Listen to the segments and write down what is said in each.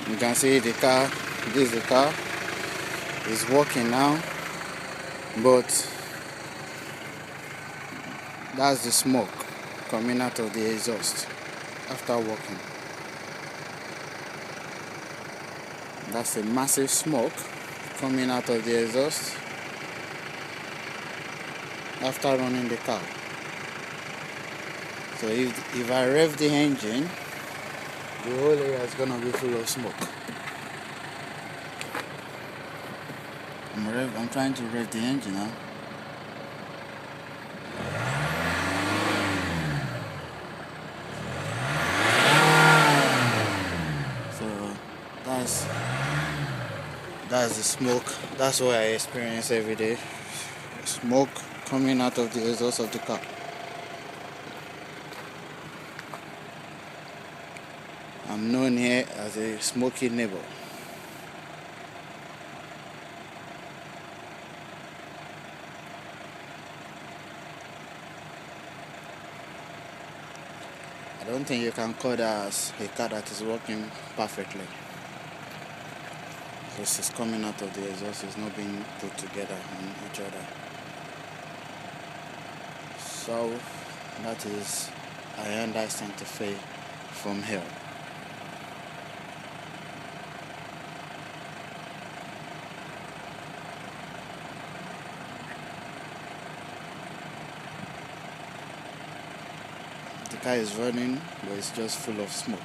You can see the car. This is the car. It's working now, but that's the smoke coming out of the exhaust after working. That's a massive smoke coming out of the exhaust after running the car. So if I rev the engine, the whole area is gonna be full of smoke. I'm trying to rev the engine now. So that's the smoke. That's what I experience every day. Smoke coming out of the exhaust of the car. I'm known here as a smoky neighbor. I don't think you can call that as a car that is working perfectly, because it's coming out of the exhaust, it's not being put together on each other. So that is a Hyundai Santa Fe from here. The car is running, but it's just full of smoke.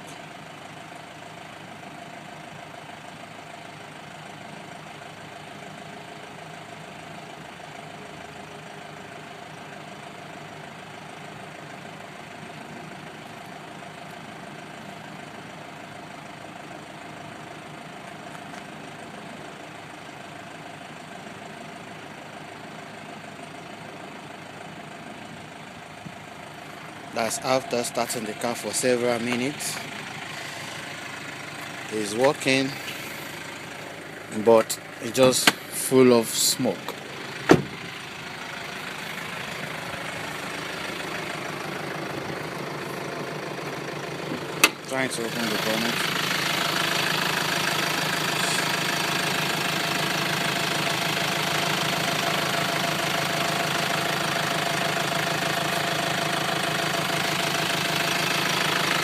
That's after starting the car for several minutes. It's working, but it's just full of smoke. Trying to open the bonnet.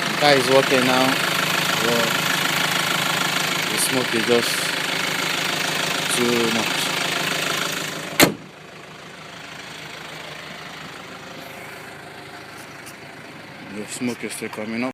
The car is working now. Well, the smoke is just too much. The smoke is still coming up.